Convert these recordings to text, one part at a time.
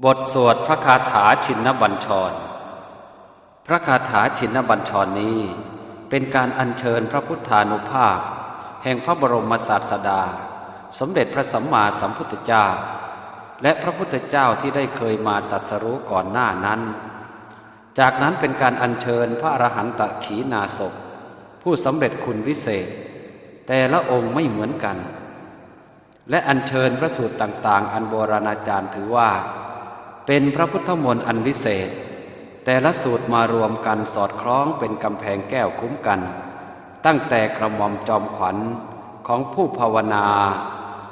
บทสวดพระคาถาชินบัญชรพระคาถาชินบัญชรนี้เป็นการอัญเชิญพระพุทธานุภาพแห่งพระบรมศาสดาสมเด็จพระสัมมาสัมพุทธเจ้าและพระพุทธเจ้าที่ได้เคยมาตรัสรู้ก่อนหน้านั้นจากนั้นเป็นการอัญเชิญพระอรหันตขีณาสพผู้สำเร็จคุณวิเศษแต่ละองค์ไม่เหมือนกันและอัญเชิญพระสูตรต่างๆอันโบราณอาจารย์ถือว่าเป็นพระพุทธมนต์อันวิเศษแต่ละสูตรมารวมกันสอดคล้องเป็นกำแพงแก้วคุ้มกันตั้งแต่กระหม่อมจอมขวัญของผู้ภาวนา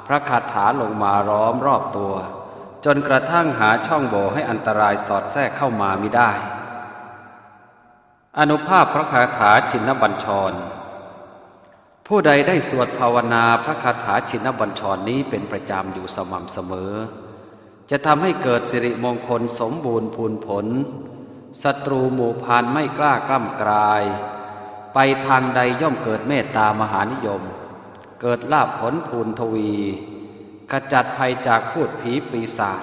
พระคาถาลงมาล้อมรอบตัวจนกระทั่งหาช่องโหว่ให้อันตรายสอดแทรกเข้ามามิได้อานุภาพพระคาถาชินบัญชรผู้ใดได้สวดภาวนาพระคาถาชินบัญชรนี้เป็นประจำอยู่สม่ำเสมอจะทำให้เกิดสิริมงคลสมบูรณ์พูนผลศัตรูหมู่พานไม่กล้ากล้ำกลายไปทางใดย่อมเกิดเมตตามหานิยมเกิดลาภผลพูนทวีขจัดภัยจากพูดผีปีศาจ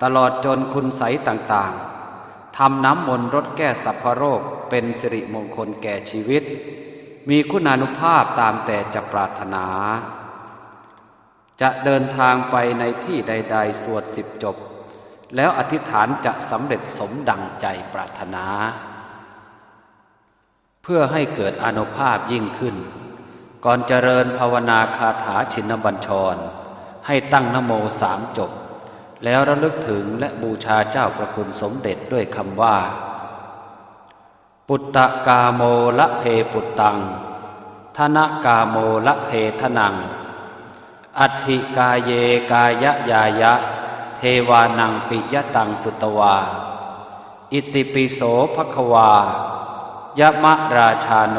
ตลอดจนคุณไสยต่างๆทำน้ำมนต์รดแก้สัพพโรคเป็นสิริมงคลแก่ชีวิตมีคุณานุภาพตามแต่จะปรารถนาจะเดินทางไปในที่ใดๆสวด10 จบแล้วอธิษฐานจะสำเร็จสมดังใจปรารถนาเพื่อให้เกิดอานุภาพยิ่งขึ้นก่อนเจริญภาวนาคาถาชินบัญชรให้ตั้งนะโม3 จบแล้วระลึกถึงและบูชาเจ้าประคุณสมเด็จด้วยคำว่าปุตตะกาโมละเพปุตตังธนกาโมละเพทนังอัตถิกาเยกายะยายะเทวานังปิยตังสุตวาอิติปิโสภควายะมะราชาโน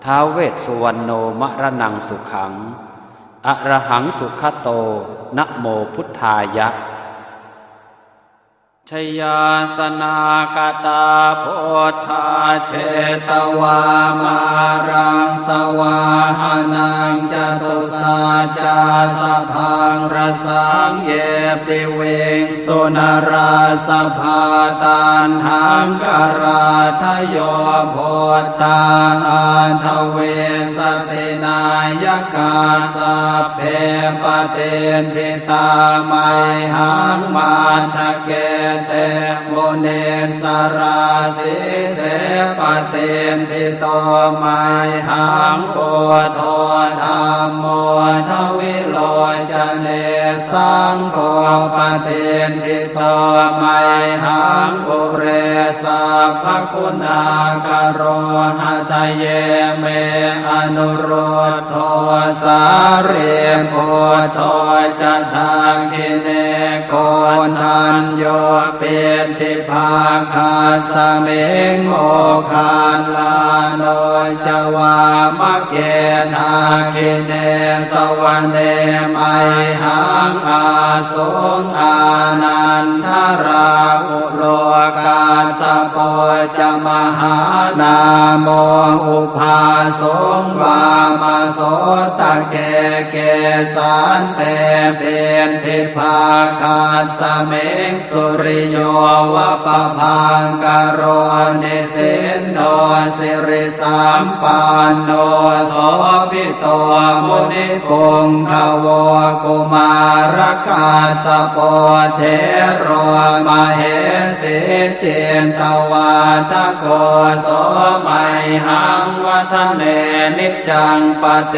ท้าวเวสสุวรรณโนมะระนังสุขังอะระหังสุขโตนะโมพุทธายะชยาสนากตาโพธาเชตวามารังสวาหานังจตุสาจาสพังรสังเยปิเวงสุนราสภาตันหังกราทโยโพธาอันทเวสตินายกาสัพเพปเตนทิตาไมหังมาทะเกเตโมเนสราสิเสปเตนทิโตไมหังโพโธธัมโมทวิโลจเนสังโฆปเตนทิโตไมหังปุเรสัพพคุณากโรหะทะเยเมอนุโรธโทสาเรโพโทจะทังคิเนโกนันโยเปติภาคาสเมงโมคาลาโนจวามะเกทาคิเนสวเนมไอหังอาสงอานันทราอุโลกาสโปจมหานาโมอุภาสงวามโสตะเกเกสันเตเป็นทิภาคาสเมงสุริโยวะปะพังกโรนิสินโนสิริสัมปันโนโสภิโตมุนิปุงขโวกุมารกาสโปเทโรมเหสิเจนตวาทโกโสมัยหังวัฒเนนิจังปเต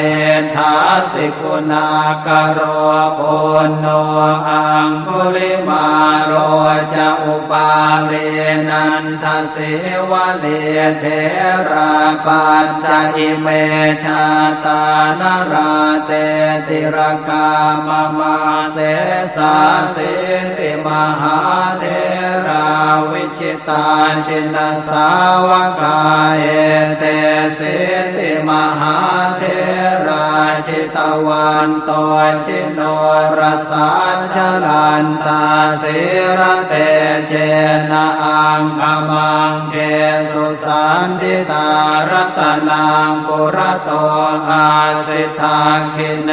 ทาสิกุณากโรปุณโนอังคุลิมาโรจะอุปาเลนันทเสวะเลเทราปัญจอิเมชาตานราเตติรกามมาเสสาสิติมหาเทราวิจิตาชินสาวกาเอเตสิติมหาเทรา ชิตวันโตชิโนรสาชลันตาสิระเตเจนะอังคมังเกสุสันติตารัตนังปุระโตอาสิทาคิเน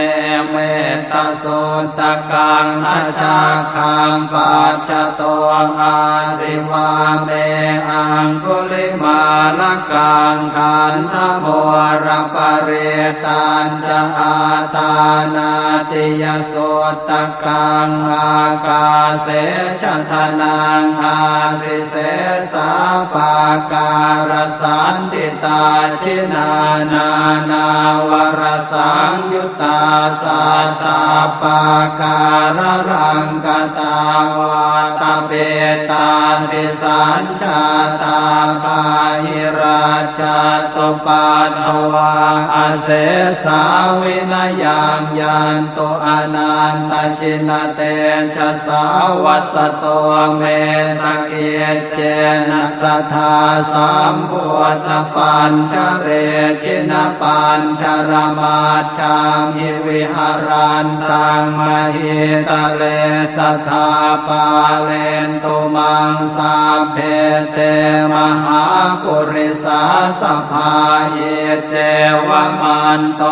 เมตตาสุตตะกังทัชฌาคังปัจจโตอาสิวาเมอังคุลิมาลกังขันธโมรปเรตัญจะอาตานาติยสุตตะกังอากาเสชะทนังอาสิเสสาปาการสันติตาชินานานาวรสังยุตตาสัตตาปาการรังกตาวาตาเปตาติสัญชาตาปาหิราชาตุปัตถวาอเสสาวินยังยันตุอนันตชินเตชะสาวัสโตเมสเกเจนะสัทธาสัมพุทธปัญชเรชินปัญชรมาชามหิวิหารันตังมหิตะเลสัทธาปาเลนตุมังสาเพเตมหาปุริสาสภาเยเจวมันโต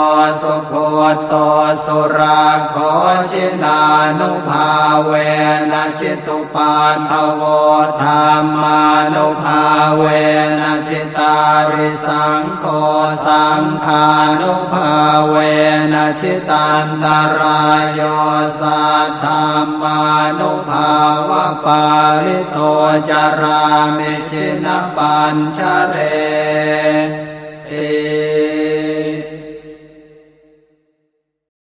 สุโคโตสุราโคชินานุภาเวนะชิตุปัฏฐโวธรรมานุภาเวนะชิตาริสังโฆสังฆานุภาเวนะชิตันตรายโยสัทธามานุภาวะปาริโตจารามิชินปัญชเร